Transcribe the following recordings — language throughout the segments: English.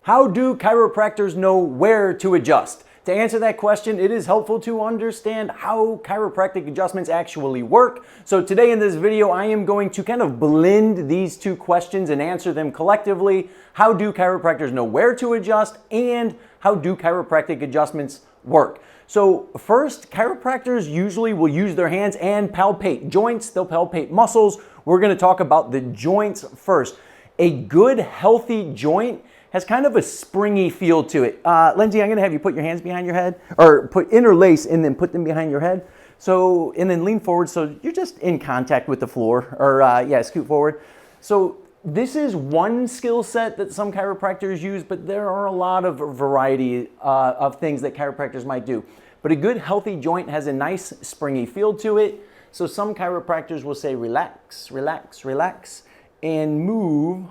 How do chiropractors know where to adjust? To answer that question, it is helpful to understand how chiropractic adjustments actually work. So today in this video, I am going to kind of blend these two questions and answer them collectively. How do chiropractors know where to adjust, and how do chiropractic adjustments work? So first, chiropractors usually will use their hands and palpate joints. They'll palpate muscles. We're going to talk about the joints first. A good, healthy joint has kind of a springy feel to it. Lindsay, I'm gonna have you put your hands behind your head, or interlace and then put them behind your head. So, and then lean forward so you're just in contact with the floor, or scoot forward. So this is one skill set that some chiropractors use, but there are a lot of variety of things that chiropractors might do. But a good healthy joint has a nice springy feel to it. So some chiropractors will say relax, relax, relax, and move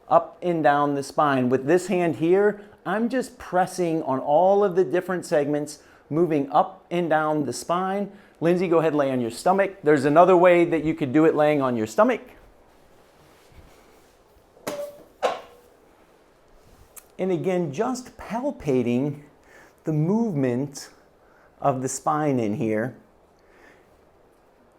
up and down the spine. With this hand here, I'm just pressing on all of the different segments, moving up and down the spine. Lindsay, go ahead and lay on your stomach. There's another way that you could do it laying on your stomach. And again, just palpating the movement of the spine in here.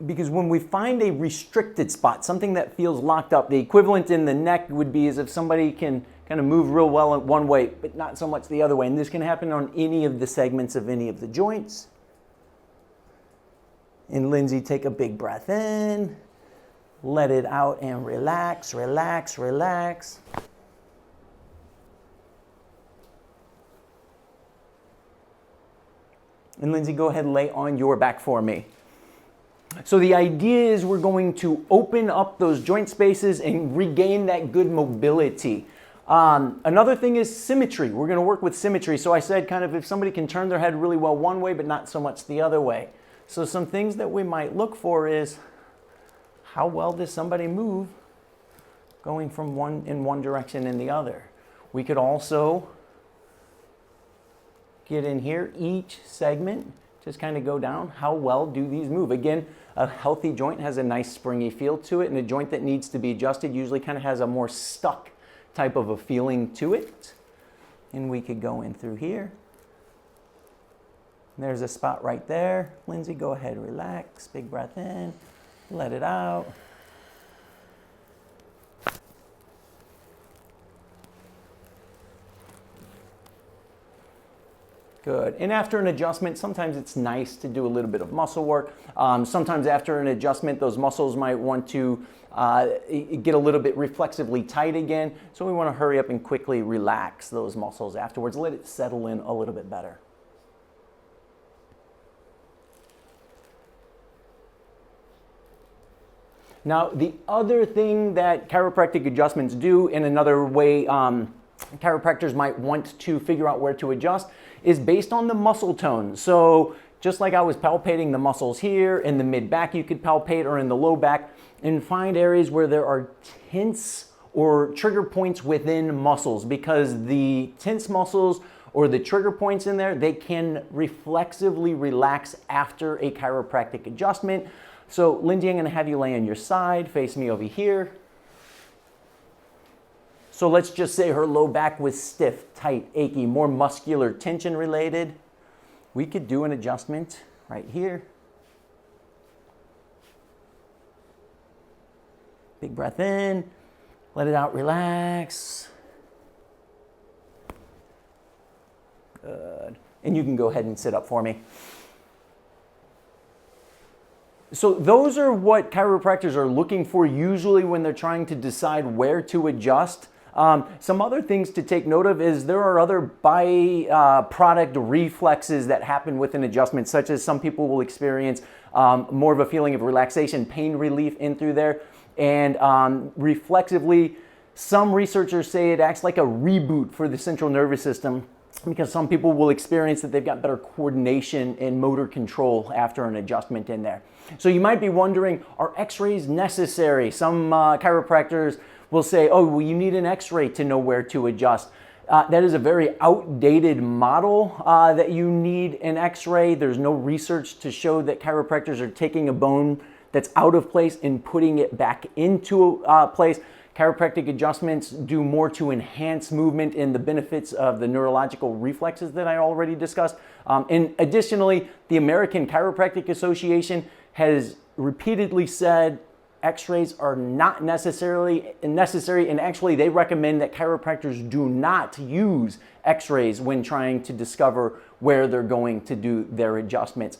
Because when we find a restricted spot, something that feels locked up, the equivalent in the neck would be as if somebody can kind of move real well in one way, but not so much the other way. And this can happen on any of the segments of any of the joints. And Lindsay, take a big breath in, let it out, and relax, relax, relax. And Lindsay, go ahead and lay on your back for me. So the idea is we're going to open up those joint spaces and regain that good mobility. Another thing is symmetry. We're going to work with symmetry. So I said kind of if somebody can turn their head really well one way, but not so much the other way. So some things that we might look for is how well does somebody move going from one direction and the other. We could also get in here, each segment, just kind of go down. How well do these move? Again, a healthy joint has a nice springy feel to it, and a joint that needs to be adjusted usually kind of has a more stuck type of a feeling to it. And we could go in through here. There's a spot right there. Lindsay, go ahead, relax, big breath in, let it out. Good. And after an adjustment, sometimes it's nice to do a little bit of muscle work. Sometimes after an adjustment, those muscles might want to get a little bit reflexively tight again. So we want to hurry up and quickly relax those muscles afterwards. Let it settle in a little bit better. Now, the other thing that chiropractic adjustments do, in another way chiropractors might want to figure out where to adjust, is based on the muscle tone. So just like I was palpating the muscles here, in the mid back you could palpate, or in the low back, and find areas where there are tense or trigger points within muscles, because the tense muscles or the trigger points in there, they can reflexively relax after a chiropractic adjustment. So Lindsay, I'm gonna have you lay on your side, face me over here. So let's just say her low back was stiff, tight, achy, more muscular tension related. We could do an adjustment right here. Big breath in, let it out, relax. Good. And you can go ahead and sit up for me. So those are what chiropractors are looking for usually when they're trying to decide where to adjust. Some other things to take note of is there are other byproduct reflexes that happen with an adjustment, such as some people will experience more of a feeling of relaxation, pain relief in through there. And reflexively, some researchers say it acts like a reboot for the central nervous system, because some people will experience that they've got better coordination and motor control after an adjustment in there. So you might be wondering, are x-rays necessary? Some chiropractors will say, oh, well, you need an x-ray to know where to adjust. That is a very outdated model that you need an x-ray. There's no research to show that chiropractors are taking a bone that's out of place and putting it back into place. chiropractic adjustments do more to enhance movement and the benefits of the neurological reflexes that I already discussed. And additionally, the American Chiropractic Association has repeatedly said x-rays are not necessary, and actually they recommend that chiropractors do not use x-rays when trying to discover where they're going to do their adjustments.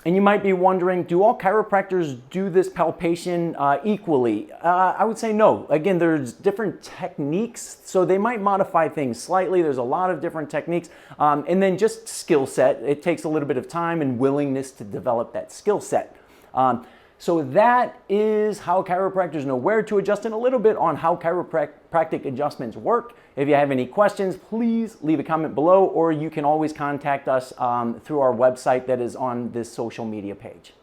And you might be wondering, do all chiropractors do this palpation equally? I would say no. Again, there's different techniques, so they might modify things slightly. There's a lot of different techniques. And then just skill set. It takes a little bit of time and willingness to develop that skill set. So that is how chiropractors know where to adjust and a little bit on how chiropractic adjustments work. If you have any questions, please leave a comment below, or you can always contact us through our website that is on this social media page.